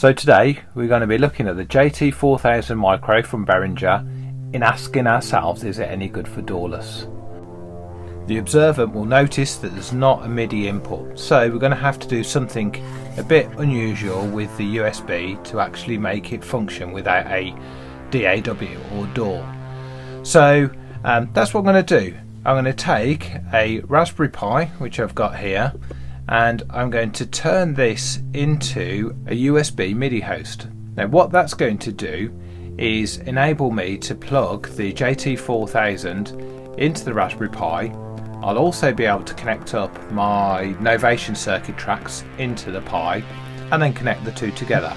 So today we're going to be looking at the JT-4000 micro from Behringer and asking ourselves, is it any good for DAWLESS? The observant will notice that there's not a MIDI input, so we're going to have to do something a bit unusual with the USB to actually make it function without a DAW or DAW. So that's what I'm going to do. I'm going to take a Raspberry Pi, which I've got here, and I'm going to turn this into a USB MIDI host. Now what that's going to do is enable me to plug the JT-4000 into the Raspberry Pi. I'll also be able to connect up my Novation circuit tracks into the Pi and then connect the two together.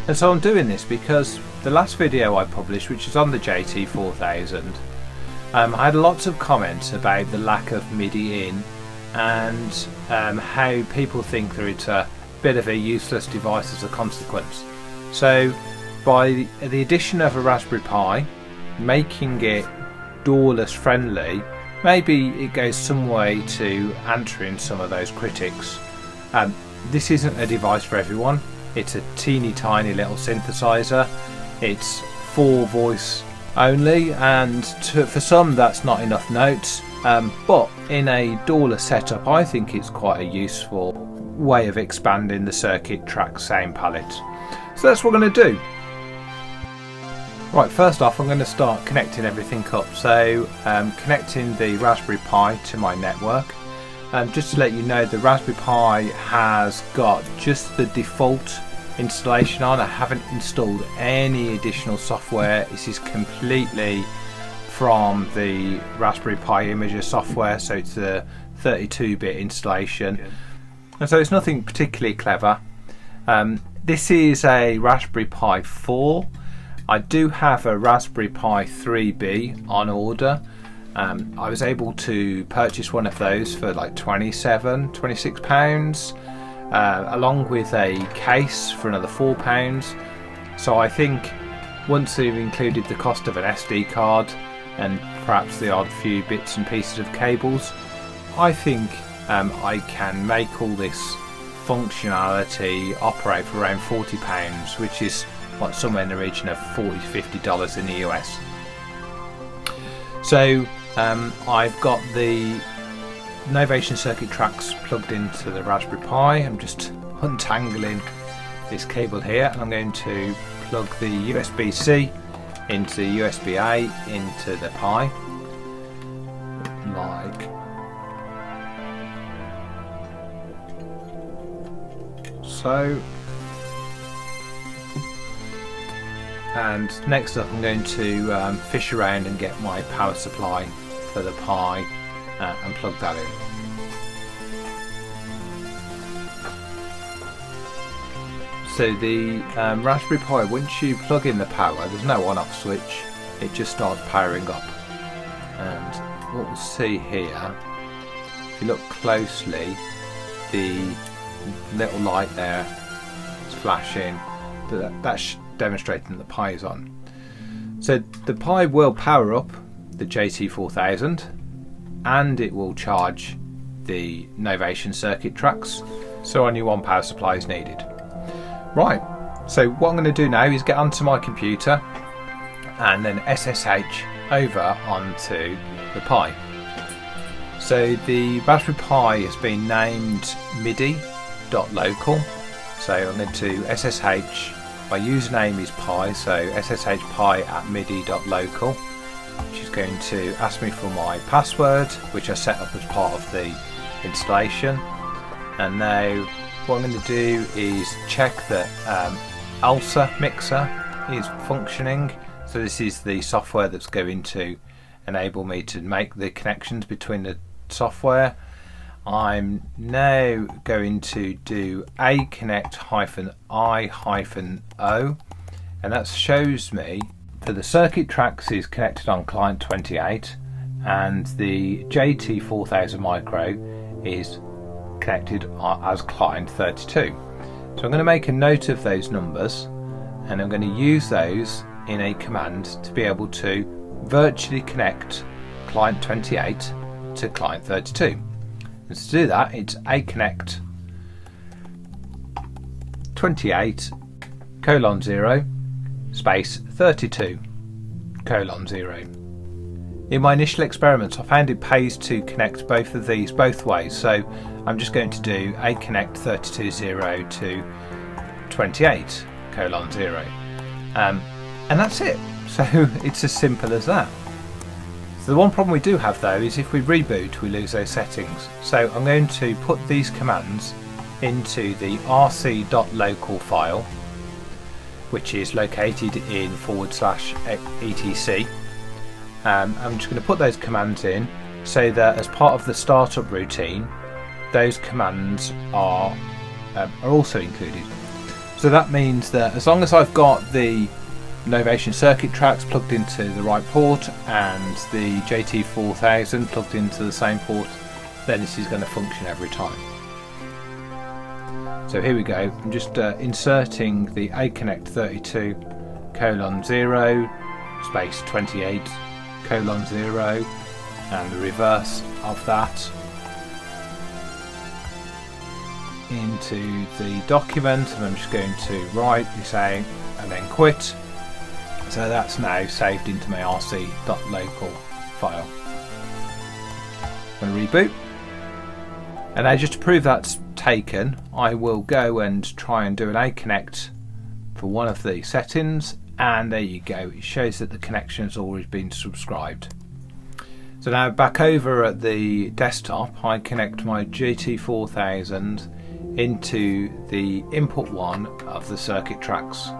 And so I'm doing this because the last video I published, which is on the JT-4000, I had lots of comments about the lack of MIDI in and how people think that it's a bit of a useless device as a consequence. So by the addition of a Raspberry Pi, making it DAWLESS friendly, maybe it goes some way to answering some of those critics. This isn't a device for everyone. It's a teeny tiny little synthesizer. It's 4 voice only, and for some that's not enough notes, but in a DAWLESS setup I think it's quite a useful way of expanding the circuit track sound palette. So that's what we're going to do. Right, first off I'm going to start connecting everything up. So connecting the Raspberry Pi to my network. Just to let you know, the Raspberry Pi has got just the default installation on. I haven't installed any additional software. This is completely from the Raspberry Pi Imager software, so it's a 32-bit installation, and so it's nothing particularly clever. This is a Raspberry Pi 4. I do have a Raspberry Pi 3B on order. I was able to purchase one of those for like £26, along with a case for another £4. So I think once they've included the cost of an SD card and perhaps the odd few bits and pieces of cables, I think I can make all this functionality operate for around £40, which is what, somewhere in the region of $40 to $50 in the US. So I've got the Novation circuit tracks plugged into the Raspberry Pi. I'm just untangling this cable here, and I'm going to plug the USB-C into USB-A into the Pi, like so. And next up I'm going to fish around and get my power supply for the Pi and plug that in. So the Raspberry Pi, once you plug in the power, there's no on-off switch, it just starts powering up. And what we'll see here, if you look closely, the little light there is flashing. That's demonstrating that the Pi is on. So the Pi will power up the JT-4000 and it will charge the Novation circuit tracks, so only one power supply is needed. Right, so what I'm going to do now is get onto my computer and then SSH over onto the Pi. So the Raspberry Pi has been named MIDI.local, so I'm going to SSH. My username is Pi, so SSH Pi at MIDI.local, which is going to ask me for my password, which I set up as part of the installation. And now what I'm going to do is check that ALSA Mixer is functioning. So this is the software that's going to enable me to make the connections between the software. I'm now going to do aconnect-I-O, and that shows me that the circuit tracks is connected on client 28 and the JT-4000 micro is connected as client 32. So I'm going to make a note of those numbers and I'm going to use those in a command to be able to virtually connect client 28 to client 32. And to do that, it's aconnect 28 0 space 32 0. In my initial experiments I found it pays to connect both of these both ways, so I'm just going to do a connect 320 to 28 0, and that's it. So it's as simple as that. So the one problem we do have though is if we reboot we lose those settings, so I'm going to put these commands into the rc.local file, which is located in /etc. I'm just going to put those commands in so that as part of the startup routine those commands are also included. So that means that as long as I've got the Novation circuit tracks plugged into the right port and the JT-4000 plugged into the same port, then this is going to function every time. So here we go. I'm just inserting the AConnect 32 0 space 28 0 and the reverse of that into the document, and I'm just going to write this out and then quit. So that's now saved into my rc.local file. I'm going to reboot, and now just to prove that's taken I will go and try and do an AConnect for one of the settings, and there you go, it shows that the connection has already been subscribed. So now back over at the desktop I connect my JT-4000 into the input one of the circuit tracks.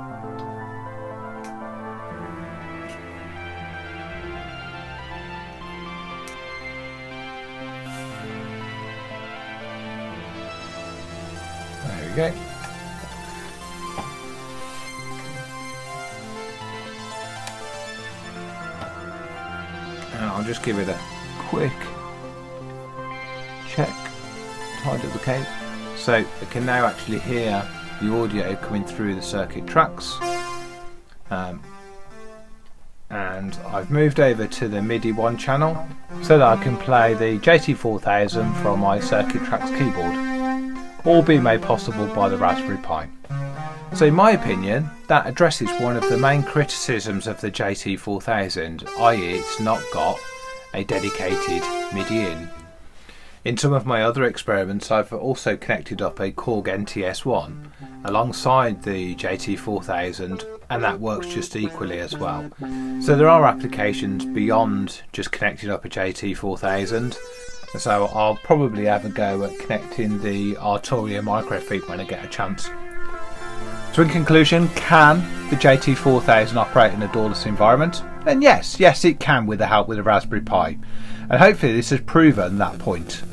There we go. And I'll just give it a quick check, tidy up the cable. So I can now actually hear the audio coming through the circuit tracks, and I've moved over to the MIDI 1 channel so that I can play the JT-4000 from my circuit tracks keyboard, all being made possible by the Raspberry Pi. So in my opinion that addresses one of the main criticisms of the JT-4000, i.e. it's not got a dedicated MIDI in. In some of my other experiments I've also connected up a Korg NTS1 alongside the JT-4000, and that works just equally as well. So there are applications beyond just connecting up a JT-4000, so I'll probably have a go at connecting the Arturia microfeed when I get a chance. So in conclusion, can the JT-4000 operate in a DAWLESS environment? Then yes it can with the help with a Raspberry Pi, and hopefully this has proven that point.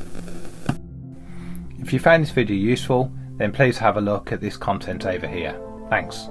If you found this video useful, then please have a look at this content over here. Thanks.